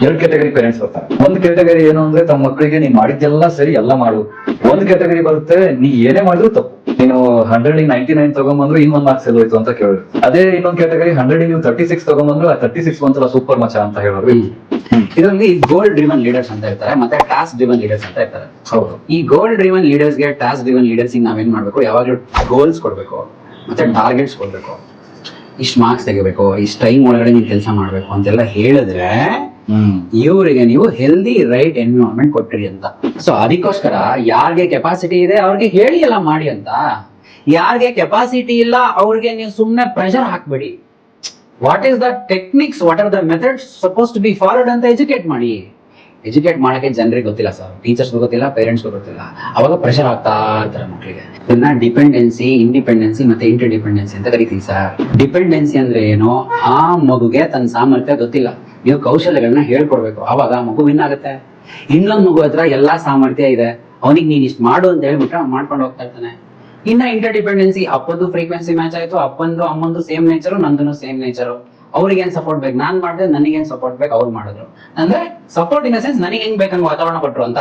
ಎರಡು category parents ಬರ್ತಾರೆ. ಒಂದು ಕ್ಯಾಟಗರಿ ಏನು ಅಂದ್ರೆ ತಮ್ಮ ಮಕ್ಕಳಿಗೆ ನೀನ್ ಮಾಡಿದ್ದೆಲ್ಲ ಸರಿ ಎಲ್ಲ ಮಾಡು. ಒಂದು ಕ್ಯಾಟಗರಿ ಬರುತ್ತೆ ನೀ ಏನೇ ಮಾಡಿದ್ರು ತಪ್ಪು, ನೀನು 100 99 ತಗೊಂಡ್ಬಂದ್ರು ಇನ್ನೊಂದ್ ಮಾರ್ಕ್ಸ್ ಎಲ್ಲೋಯ್ತು ಅಂತ ಕೇಳಿದ್ರು. ಅದೇ ಇನ್ನೊಂದು ಕ್ಯಾಟಗರಿ 100 ನೀವು 36 ತಗೊಂಡ್ಬಂದ್ರು ಆ 36 ಬಂತಲ್ಲ ಸೂಪರ್ ಮಚ ಅಂತ ಹೇಳೋರು. ಇದರಲ್ಲಿ ಗೋಲ್ ಡ್ರಿವನ್ ಲೀಡರ್ಸ್ ಅಂತ ಇರ್ತಾರೆ, ಮತ್ತೆ ಟಾಸ್ಕ್ ಡ್ರಿವನ್ ಲೀಡರ್ಸ್ ಅಂತ ಇರ್ತಾರೆ. ಹೌದು. ಈ ಗೋಲ್ ಡ್ರಿವನ್ ಲೀಡರ್ಸ್ ಗೆ ಟಾಸ್ಕ್ ಡ್ರಿವನ್ ಲೀಡರ್ಸ್ ನಾವೇನ್ ಮಾಡ್ಬೇಕು, ಯಾವಾಗ್ಲೂ ಗೋಲ್ಸ್ ಕೊಡ್ಬೇಕು ಮತ್ತೆ ಟಾರ್ಗೆಟ್ಸ್ ಕೊಡ್ಬೇಕು. ಇಷ್ಟು ಮಾರ್ಕ್ಸ್ ತೆಗಿಬೇಕು, ಇಷ್ಟು ಟೈಮ್ ಒಳಗಡೆ ನೀವು ಕೆಲಸ ಮಾಡ್ಬೇಕು ಅಂತೆಲ್ಲ ಹೇಳಿದ್ರೆ ಇವರಿಗೆ ನೀವು ಹೆಲ್ದಿ ರೈಟ್ ಎನ್ವಿರಾನ್ಮೆಂಟ್ ಕೊಟ್ಟಿರಿ ಅಂತ. ಸೊ ಅದಕ್ಕೋಸ್ಕರ ಯಾರಿಗೆ ಕೆಪಾಸಿಟಿ ಇದೆ ಅವ್ರಿಗೆ ಹೇಳಿ ಎಲ್ಲ ಮಾಡಿ ಅಂತ. ಯಾರಿಗೆ ಕೆಪಾಸಿಟಿ ಇಲ್ಲ ಅವ್ರಿಗೆ ನೀವು ಸುಮ್ನೆ ಪ್ರೆಷರ್ ಹಾಕ್ಬೇಡಿ. What is the techniques, what are the methods suppose to be followed ಅಂತ ಎಜುಕೇಟ್ ಮಾಡಿ. ಎಜುಕೇಟ್ ಮಾಡಕ್ಕೆ ಜನರಿಗೆ ಗೊತ್ತಿಲ್ಲ ಸರ್, ಟೀಚರ್ಸ್ ಗೊತ್ತಿಲ್ಲ, ಪೇರೆಂಟ್ಸ್ ಗೊತ್ತಿಲ್ಲ. ಅವಾಗ ಪ್ರೆಷರ್ ಆಗ್ತಾ ಇರ್ತಾರೆ ಮಕ್ಕಳಿಗೆ. ಇದನ್ನ ಡಿಪೆಂಡೆನ್ಸಿ, ಇಂಡಿಪೆಂಡೆನ್ಸಿ ಮತ್ತೆ ಇಂಟರ್ ಡಿಪೆಂಡೆನ್ಸಿ ಅಂತ ಕರಿತೀವಿ ಸರ್. ಡಿಪೆಂಡೆನ್ಸಿ ಅಂದ್ರೆ ಏನು, ಆ ಮಗುಗೆ ತನ್ನ ಸಾಮರ್ಥ್ಯ ಗೊತ್ತಿಲ್ಲ, ನೀವು ಕೌಶಲ್ಯಗಳನ್ನ ಹೇಳ್ಕೊಡ್ಬೇಕು, ಅವಾಗ ಮಗು ವಿನ್ ಆಗುತ್ತೆ. ಇನ್ನೊಂದು ಮಗು ಹತ್ರ ಎಲ್ಲಾ ಸಾಮರ್ಥ್ಯ ಇದೆ, ಅವನಿಗೆ ನೀನ್ ಇಷ್ಟು ಮಾಡು ಅಂತ ಹೇಳ್ಬಿಟ್ರೆ ಅವ್ನು ಮಾಡ್ಕೊಂಡು ಹೋಗ್ತಾ ಇರ್ತಾನೆ. ಇನ್ನ ಇಂಟರ್ ಡಿಪೆಂಡೆನ್ಸಿ, ಅಪ್ಪಂದು ಫ್ರೀಕ್ವೆನ್ಸಿ ಮ್ಯಾಚ್ ಆಯ್ತು, ಅಪ್ಪಂದು ಅಮ್ಮಂದು ಸೇಮ್ ನೇಚರು, ನಂದು ಸೇಮ್ ನೇಚರು. ಅವ್ರಿಗೆ ಏನ್ ಸಪೋರ್ಟ್ ಬೇಕು ನಾನ್ ಮಾಡಿದ್ರೆ, ನನಗೇನ್ ಸಪೋರ್ಟ್ ಬೇಕು ಅವ್ರು ಮಾಡಿದ್ರು. ಅಂದ್ರೆ ಸಪೋರ್ಟ್ ಇನ್ ದ ಸೆನ್ಸ್ ನನಗೆ ಹೆಂಗ್ ಬೇಕಂಗ್ ವಾತಾವರಣ ಕೊಟ್ರು ಅಂತ.